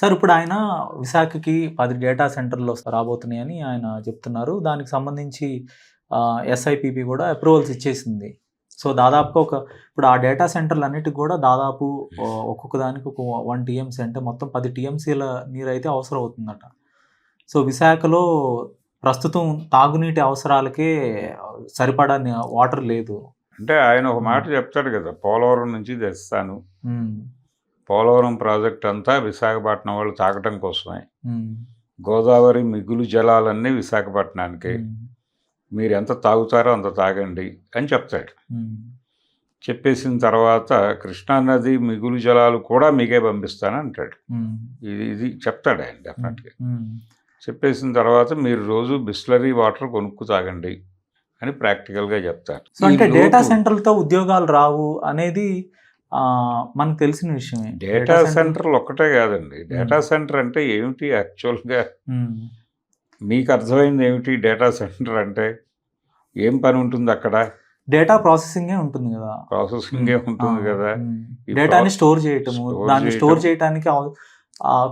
Sir ఇప్పుడు ఆయన విశాఖకి 10 డేటా సెంటర్‌లు రాబోతున్నాయని ఆయన చెప్తున్నారు. దానికి సంబంధించి ఎస్ఐపిబి కూడా అప్రూవల్స్ ఇచ్చేసింది. సో, దాదాపుగా ఇప్పుడు ఆ డేటా సెంటర్‌లన్నిటికి కూడా దాదాపు ఒక్కొక్క దానికి ఒక 1 టీఎంసీ అంటే మొత్తం 10 టీఎంసీల నీరైతే అవసరం అవుతుందట. సో, విశాఖలో ప్రస్తుతం తాగునీటి అవసరాలకే సరిపడా వాటర్ లేదు. అంటే ఆయన ఒక మాట చెప్తాడు కదా, పోలవరం నుంచి తెస్తాను. హ్మ్. పోలవరం ప్రాజెక్ట్ అంతా విశాఖపట్నం వాళ్ళు తాగటం కోసమే. హ్మ్. గోదావరి మిగులు జలాలన్నీ విశాఖపట్నానికి. మీరు ఎంత తాగుతారో అంత తాగండి అని చెప్తాడు. చెప్పేసిన తర్వాత కృష్ణానది మిగులు జలాలు కూడా మీకే పంపిస్తాను అంటాడు. ఇది చెప్తాడు ఆయన డెఫినెట్గా. చెప్పేసిన తర్వాత మీరు రోజు బిస్లరీ వాటర్ కొనుక్కు తాగండి అని ప్రాక్టికల్గా చెప్తారు. సో అంటే డేటా సెంటర్లతో ఉద్యోగాలు రావు అనేది మనకు తెలిసిన విషయమే. డేటా సెంటర్లు ఒక్కటే కాదండి. డేటా సెంటర్ అంటే ఏమిటి యాక్చువల్గా మీకు అర్థమైంది ఏమిటి? డేటా సెంటర్ అంటే ఏం పని ఉంటుంది అక్కడ? డేటా ప్రాసెసింగే ఉంటుంది కదా. ప్రాసెసింగే ఉంటుంది కదా. డేటాని స్టోర్ చేయటము, దాన్ని స్టోర్ చేయడానికి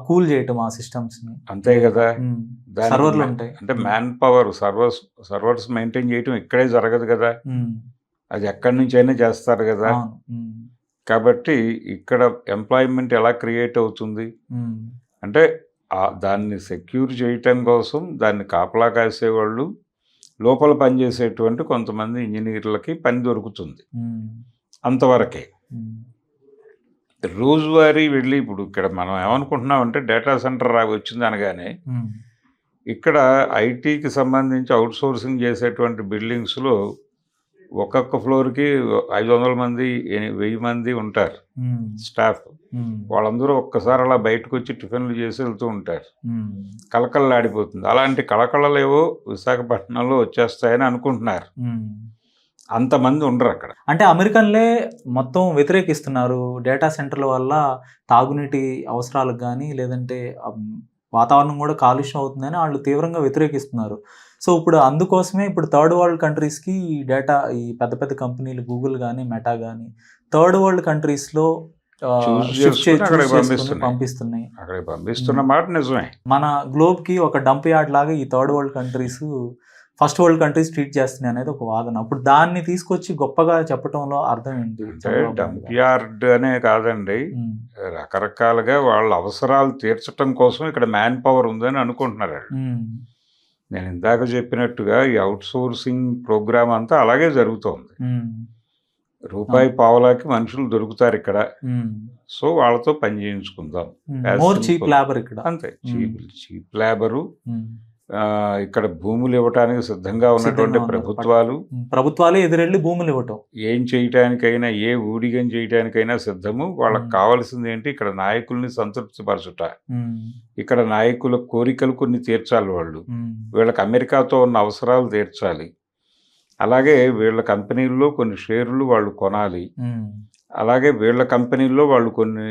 కూల్ చేయటం ఆ సిస్టమ్స్ ని, అంతే కదా. సర్వర్లు ఉంటాయి. అంటే మ్యాన్ పవర్ సర్వర్స్ మెయింటైన్ చేయటం ఇక్కడే జరగదు కదా. అది ఎక్కడి నుంచి అయినా చేస్తారు కదా. కాబట్టి ఇక్కడ ఎంప్లాయ్మెంట్ ఎలా క్రియేట్ అవుతుంది అంటే దాన్ని సెక్యూర్ చేయటం కోసం దాన్ని కాపలా కాసేవాళ్ళు, లోపల పనిచేసేటువంటి కొంతమంది ఇంజనీర్లకి పని దొరుకుతుంది, అంతవరకే. రోజువారీ వెళ్ళి ఇప్పుడు ఇక్కడ మనం ఏమనుకుంటున్నాం అంటే డేటా సెంటర్ వచ్చింది అనగానే ఇక్కడ ఐటీకి సంబంధించి అవుట్సోర్సింగ్ చేసేటువంటి బిల్డింగ్స్లో ఒక్కొక్క ఫ్లోర్కి 500 మంది 1000 మంది ఉంటారు స్టాఫ్. వాళ్ళందరూ ఒక్కసారి అలా బయటకు వచ్చి టిఫిన్లు చేసి వెళ్తూ ఉంటారు. కళకళలాడిపోతుంది. అలాంటి కళకళలేవో విశాఖపట్నంలో వచ్చేస్తాయని అనుకుంటున్నారు. అంతమంది ఉండరు అక్కడ. అంటే అమెరికన్లే మొత్తం వ్యతిరేకిస్తున్నారు డేటా సెంటర్ల వల్ల తాగునీటి అవసరాలకు కానీ, లేదంటే వాతావరణం కూడా కాలుష్యం అవుతుందని వాళ్ళు తీవ్రంగా వ్యతిరేకిస్తున్నారు. సో ఇప్పుడు అందుకోసమే ఇప్పుడు థర్డ్ వరల్డ్ కంట్రీస్కి ఈ పెద్ద పెద్ద కంపెనీలు గూగుల్ కానీ, మెటా కానీ థర్డ్ వరల్డ్ కంట్రీస్లో పంపిస్తున్నాయి. అక్కడికి పంపిస్తున్న మాట నిజమే. మన గ్లోబ్కి ఒక డంప్ యార్డ్ లాగా ఈ third world countries first world countries treat చేస్తున్నాయి అనేది ఒక వాదన. అప్పుడు దాన్ని తీసుకొచ్చి గొప్పగా చెప్పడంలో అర్థం ఏంటి? డంప్ యార్డ్ అనే కాదండి, రకరకాలుగా వాళ్ళ అవసరాలు తీర్చడం కోసం ఇక్కడ మ్యాన్ పవర్ ఉందని అనుకుంటున్నారు. నేను ఇందాక చెప్పినట్టుగా ఈ అవుట్ సోర్సింగ్ ప్రోగ్రామ్ అంతా అలాగే జరుగుతోంది. రూపాయి పావలాకి మనుషులు దొరుకుతారు ఇక్కడ. సో వాళ్ళతో పని చేయించుకుందాం. అంతే, చీప్ లేబరు. ఇక్కడ భూములు ఇవ్వటానికి సిద్ధంగా ఉన్నటువంటి ప్రభుత్వాలే ఎదురెళ్ళి భూములు ఇవ్వటం, ఏం చేయటానికైనా, ఏ ఊడిగం చేయటానికైనా సిద్ధము. వాళ్ళకి కావాల్సింది ఏంటి? ఇక్కడ నాయకుల్ని సంతృప్తిపరచుట, ఇక్కడ నాయకుల కోరికలు కొన్ని తీర్చాలి వాళ్ళు. వీళ్ళకి అమెరికాతో ఉన్న అవసరాలు తీర్చాలి. అలాగే వీళ్ళ కంపెనీల్లో కొన్ని షేర్లు వాళ్ళు కొనాలి. అలాగే వీళ్ళ కంపెనీల్లో వాళ్ళు కొన్ని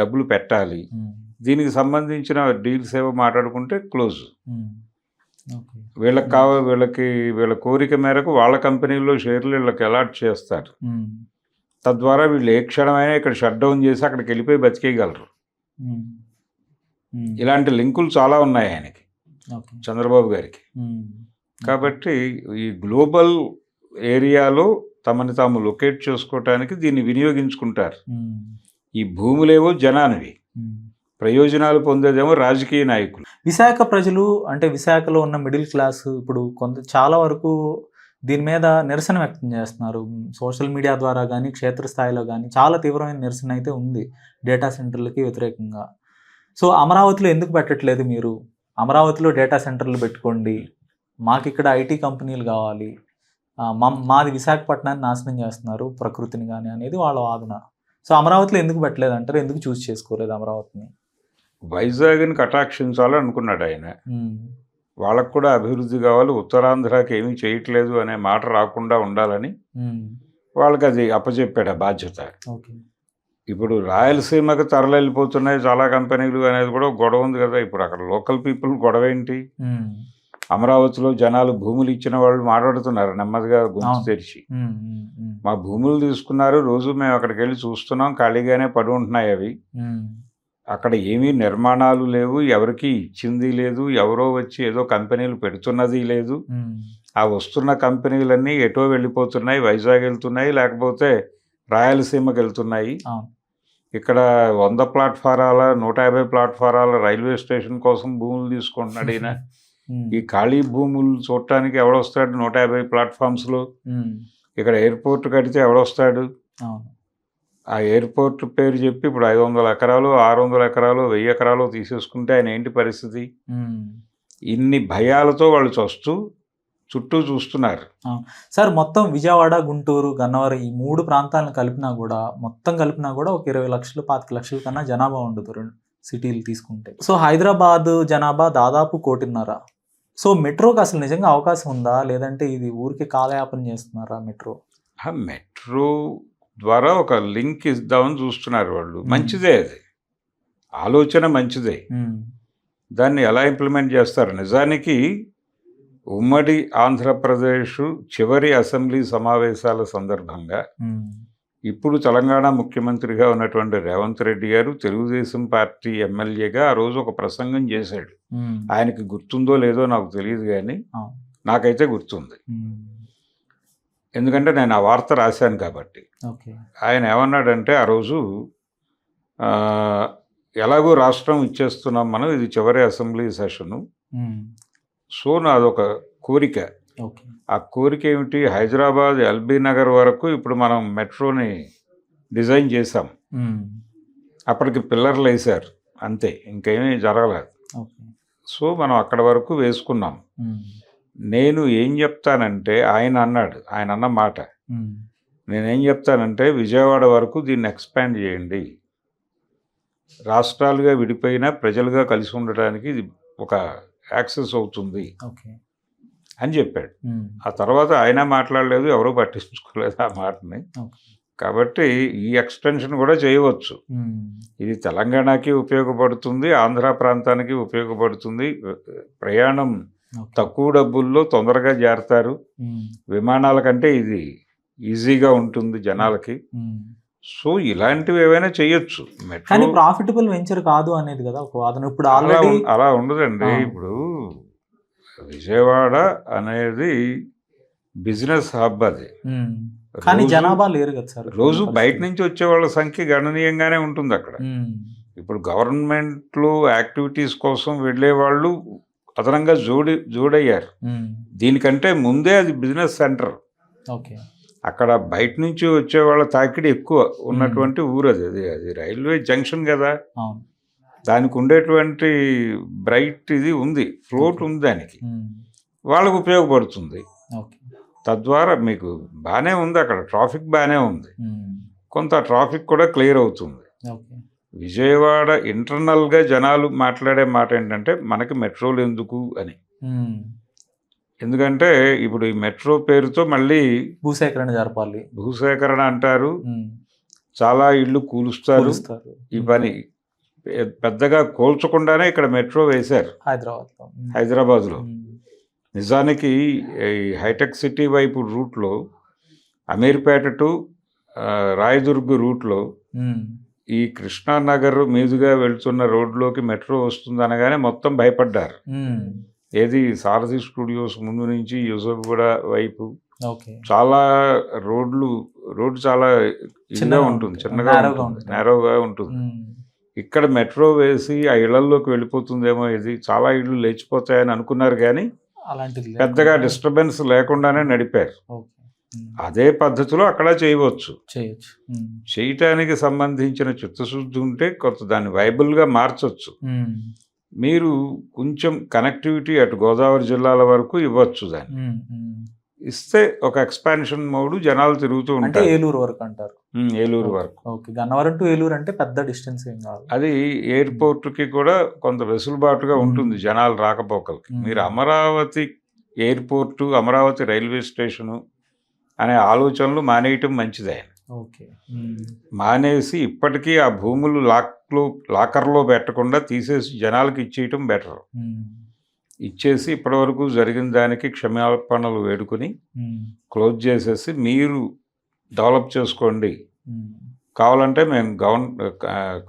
డబ్బులు పెట్టాలి. దీనికి సంబంధించిన డీల్స్ ఏవో మాట్లాడుకుంటే క్లోజ్. వీళ్ళ కోరిక మేరకు వాళ్ళ కంపెనీల్లో షేర్లు వీళ్ళకి అలాట్ చేస్తారు. తద్వారా వీళ్ళు ఏ క్షణమైనా ఇక్కడ షట్ డౌన్ చేసి అక్కడికి వెళ్ళిపోయి బతికేయగలరు. ఇలాంటి లింకులు చాలా ఉన్నాయి ఆయనకి, చంద్రబాబు గారికి. కాబట్టి ఈ గ్లోబల్ ఏరియాలో తమని తాము లొకేట్ చేసుకోవటానికి దీన్ని వినియోగించుకుంటారు. ఈ భూములేవో జనానివి, ప్రయోజనాలు పొందేదేమో రాజకీయ నాయకులు. విశాఖ ప్రజలు అంటే విశాఖలో ఉన్న మిడిల్ క్లాస్ ఇప్పుడు చాలా వరకు దీని మీద నిరసన వ్యక్తం చేస్తున్నారు. సోషల్ మీడియా ద్వారా కానీ, క్షేత్రస్థాయిలో కానీ చాలా తీవ్రమైన నిరసన అయితే ఉంది డేటా సెంటర్లకి వ్యతిరేకంగా. సో అమరావతిలో ఎందుకు పెట్టట్లేదు మీరు? అమరావతిలో డేటా సెంటర్లు పెట్టుకోండి, మాకు ఇక్కడ ఐటీ కంపెనీలు కావాలి, మాది విశాఖపట్నాన్ని నాశనం చేస్తున్నారు, ప్రకృతిని కానీ అనేది వాళ్ళ వాదన. సో అమరావతిలో ఎందుకు పెట్టలేదు అంటారు? ఎందుకు చూస్ చేసుకోలేదు అమరావతిని? వైజాగ్ని కటాక్షించాలని అనుకున్నాడు ఆయన. వాళ్ళకు కూడా అభివృద్ధి కావాలి, ఉత్తరాంధ్రకి ఏమీ చేయట్లేదు అనే మాట రాకుండా ఉండాలని వాళ్ళకి అది అప్పచెప్పాడు ఆ బాధ్యత. ఇప్పుడు రాయలసీమకు తరలిపోతున్నాయి చాలా కంపెనీలు అనేది కూడా గొడవ ఉంది కదా. ఇప్పుడు అక్కడ లోకల్ పీపుల్ గొడవ ఏంటి? అమరావతిలో జనాలు భూములు ఇచ్చిన వాళ్ళు మాట్లాడుతున్నారు నెమ్మదిగా గొంతు తెరిచి, మా భూములు తీసుకున్నారు, రోజు మేము అక్కడికి వెళ్ళి చూస్తున్నాం, ఖాళీగానే పడి ఉంటున్నాయి అవి, అక్కడ ఏమీ నిర్మాణాలు లేవు, ఎవరికి ఇచ్చింది లేదు, ఎవరో వచ్చి ఏదో కంపెనీలు పెడుతున్నది లేదు. ఆ వస్తున్న కంపెనీలన్నీ ఎటో వెళ్ళిపోతున్నాయి, వైజాగ్ వెళ్తున్నాయి, లేకపోతే రాయలసీమకి వెళ్తున్నాయి. ఇక్కడ 100 ప్లాట్ఫారాల 150 ప్లాట్ఫారాల రైల్వే స్టేషన్ కోసం భూములు తీసుకుంటున్నాడు ఈయన. ఈ ఖాళీ భూములు చూడటానికి ఎవడొస్తాడు 150 ప్లాట్ఫామ్స్లో? ఇక్కడ ఎయిర్పోర్ట్ కడితే ఎవడొస్తాడు? ఆ ఎయిర్పోర్ట్ పేరు చెప్పి ఇప్పుడు 500 ఎకరాలు 600 ఎకరాలు 1000 ఎకరాలు తీసేసుకుంటే ఆయన ఏంటి పరిస్థితి? ఇన్ని భయాలతో వాళ్ళు చుట్టూ చూస్తున్నారు. సార్ మొత్తం విజయవాడ, గుంటూరు, గన్నవరం ఈ 3 ప్రాంతాలను కలిపినా కూడా ఒక 20 లక్షలు 25 లక్షల కన్నా జనాభా ఉండదు 2 సిటీలు తీసుకుంటే. సో హైదరాబాద్ జనాభా దాదాపు 1.5 కోటి. సో మెట్రోకి అసలు నిజంగా అవకాశం ఉందా, లేదంటే ఇది ఊరికి కాలయాపన చేస్తున్నారా మెట్రో? మెట్రో ద్వారా ఒక లింక్ ఇద్దామని చూస్తున్నారు వాళ్ళు. మంచిదే, అది ఆలోచన మంచిదే. దాన్ని ఎలా ఇంప్లిమెంట్ చేస్తారు? నిజానికి ఉమ్మడి ఆంధ్రప్రదేశ్ చివరి అసెంబ్లీ సమావేశాల సందర్భంగా ఇప్పుడు తెలంగాణ ముఖ్యమంత్రిగా ఉన్నటువంటి రేవంత్ రెడ్డి గారు తెలుగుదేశం పార్టీ ఎమ్మెల్యేగా ఆ రోజు ఒక ప్రసంగం చేశాడు. ఆయనకి గుర్తుందో లేదో నాకు తెలియదు, కానీ నాకైతే గుర్తుంది. ఎందుకంటే నేను ఆ వార్త రాశాను కాబట్టి. ఆయన ఏమన్నాడంటే, ఆ రోజు ఎలాగో రాష్ట్రం ఇచ్చేస్తున్నాం మనం, ఇది చివరి అసెంబ్లీ సెషను, సో నాదొక కోరిక. ఆ కోరిక ఏమిటి? హైదరాబాద్ ఎల్బీ నగర్ వరకు ఇప్పుడు మనం మెట్రోని డిజైన్ చేసాం. అప్పటికి పిల్లర్లు వేశారు, అంతే, ఇంకేమీ జరగలేదు. సో మనం అక్కడ వరకు వేసుకున్నాం. నేను ఏం చెప్తానంటే, ఆయన అన్న మాట, నేనేం చెప్తానంటే, విజయవాడ వరకు దీన్ని ఎక్స్పాండ్ చేయండి, రాష్ట్రాలుగా విడిపోయినా ప్రజలుగా కలిసి ఉండడానికి ఇది ఒక యాక్సెస్ అవుతుంది అని చెప్పాడు. ఆ తర్వాత ఆయన మాట్లాడలేదు, ఎవరూ పట్టించుకోలేదు ఆ మాటని. కాబట్టి ఈ ఎక్స్టెన్షన్ కూడా చేయవచ్చు. ఇది తెలంగాణకి ఉపయోగపడుతుంది, ఆంధ్ర ప్రాంతానికి ఉపయోగపడుతుంది. ప్రయాణం తక్కువ డబ్బుల్లో తొందరగా చేరతారు. విమానాల కంటే ఇది ఈజీగా ఉంటుంది జనాలకి. సో ఇలాంటివి ఏవైనా చేయొచ్చు. మెట్రో ప్రాఫిటబుల్ వెంచర్ కాదు అనేది కదా ఒక వాదన. ఇప్పుడు అలా ఉండదండి. ఇప్పుడు విజయవాడ అనేది బిజినెస్ హబ్, అది. కానీ జనాభా లేరు కదా సార్. రోజు బయట నుంచి వచ్చే వాళ్ళ సంఖ్య గణనీయంగానే ఉంటుంది అక్కడ. ఇప్పుడు గవర్నమెంట్లో యాక్టివిటీస్ కోసం వెళ్ళే వాళ్ళు అదనంగా జోడయ్యారు. దీనికంటే ముందే అది బిజినెస్ సెంటర్. అక్కడ బయట నుంచి వచ్చే వాళ్ళ తాకిడి ఎక్కువ ఉన్నటువంటి ఊరు అది రైల్వే జంక్షన్ కదా. దానికి ఉండేటువంటి బ్రైట్ ఇది ఉంది, ఫ్లోట్ ఉంది, దానికి వాళ్ళకు ఉపయోగపడుతుంది. తద్వారా మీకు బాగానే ఉంది, అక్కడ ట్రాఫిక్ బాగానే ఉంది, కొంత ట్రాఫిక్ కూడా క్లియర్ అవుతుంది. విజయవాడ ఇంటర్నల్గా జనాలు మాట్లాడే మాట ఏంటంటే, మనకి మెట్రోలు ఎందుకు అని. ఎందుకంటే ఇప్పుడు ఈ మెట్రో పేరుతో మళ్ళీ భూసేకరణ జరపాలి, భూసేకరణ అంటారు, చాలా ఇళ్ళు కూలుస్తారు. ఈ పని పెద్దగా కోల్చకుండానే ఇక్కడ మెట్రో వేశారు హైదరాబాద్లో. నిజానికి ఈ హైటెక్ సిటీ వైపు రూట్లో, అమీర్పేట టు రాయదుర్గ్ రూట్లో ఈ కృష్ణానగర్ మీదుగా వెళ్తున్న రోడ్లోకి మెట్రో వస్తుంది అనగానే మొత్తం భయపడ్డారు. ఏది సారథి స్టూడియోస్ ముందు నుంచి యూసఫ్గూడ వైపు చాలా రోడ్డు చాలా ఇదిగా ఉంటుంది, చిన్నగా ఉంటుంది, నేరోగా ఉంటుంది. ఇక్కడ మెట్రో వేసి ఆ ఇళ్లలోకి వెళ్ళిపోతుందేమో, ఇది చాలా ఇళ్ళు లేచిపోతాయని అనుకున్నారు, కానీ పెద్దగా డిస్టర్బెన్స్ లేకుండానే నడిపారు. అదే పద్ధతిలో అక్కడ చేయవచ్చు. చేయటానికి సంబంధించిన చిత్తశుద్ధి ఉంటే కొంత దాన్ని వైబుల్గా మార్చొచ్చు. మీరు కొంచెం కనెక్టివిటీ అటు గోదావరి జిల్లాల వరకు ఇవ్వచ్చు. దాన్ని ఇస్తే ఒక ఎక్స్పాన్షన్ మోడ్, జనాలు తిరుగుతూ ఉంటారు. ఏలూరు వరకు అంటారు. ఏలూరు వరకు. గన్నవరం టు ఏలూరు అంటే పెద్ద డిస్టెన్స్ ఏం కాదు. అది ఎయిర్పోర్ట్కి కూడా కొంత వెసులుబాటుగా ఉంటుంది జనాలు రాకపోకలకి. మీరు Amaravati airport, Amaravati railway station అనే ఆలోచనలు మానేయటం మంచిదే. మానేసి ఇప్పటికీ ఆ భూములు లాకర్లో పెట్టకుండా తీసేసి జనాలకు ఇచ్చేయటం బెటర్. ఇచ్చేసి ఇప్పటివరకు జరిగిన దానికి క్షమాపణలు వేడుకొని క్లోజ్ చేసేసి మీరు డెవలప్ చేసుకోండి కావాలంటే మేము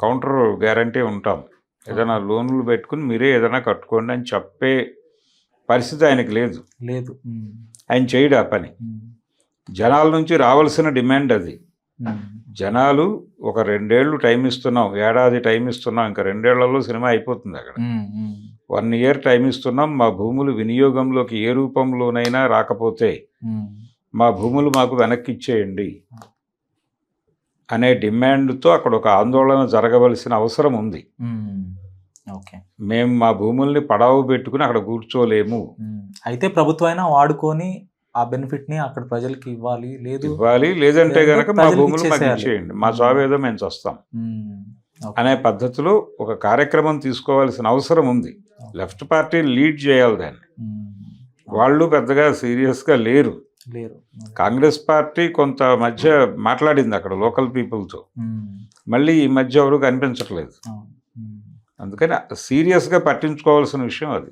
కౌంటర్ గ్యారంటీ ఉంటాం, ఏదైనా లోన్లు పెట్టుకుని మీరే ఏదైనా కట్టుకోండి అని చెప్పే పరిస్థితి ఆయనకి లేదు. లేదు. ఆయన చేయడు ఆ పని. జనాల నుంచి రావాల్సిన డిమాండ్ అది. జనాలు ఒక 2 ఏళ్ళు టైం ఇస్తున్నాం, ఏడాది టైం ఇస్తున్నాం, ఇంకా 2 ఏళ్లలో సినిమా అయిపోతుంది అక్కడ. 1 ఇయర్ టైం ఇస్తున్నాం, మా భూములు వినియోగంలోకి ఏ రూపంలోనైనా రాకపోతే మా భూములు మాకు వెనక్కి ఇచ్చేయండి అనే డిమాండ్తో అక్కడ ఒక ఆందోళన జరగవలసిన అవసరం ఉంది. ఓకే. మేము మా భూముల్ని పడావు పెట్టుకుని అక్కడ కూర్చోలేము. అయితే ప్రభుత్వం అయినా వాడుకొని ఆ బెనిఫిట్ ని అక్కడ ప్రజలకి ఇవ్వాలి, లేదంటే గనక మా ప్రజలకి భూములు మాకు ఇచ్చేసేయాలి. ఇచ్చేయండి, మా చావేదో మేము చస్తాం అనే పద్ధతిలో ఒక కార్యక్రమం తీసుకోవాల్సిన అవసరం ఉంది. లెఫ్ట్ పార్టీ లీడ్ చేయాలి దాన్ని. వాళ్ళు పెద్దగా సీరియస్గా లేరు. కాంగ్రెస్ పార్టీ కొంత మధ్య మాట్లాడింది అక్కడ లోకల్ పీపుల్తో, మళ్ళీ ఈ మధ్య ఎవరు కనిపించట్లేదు. అందుకని సీరియస్గా పట్టించుకోవాల్సిన విషయం అది.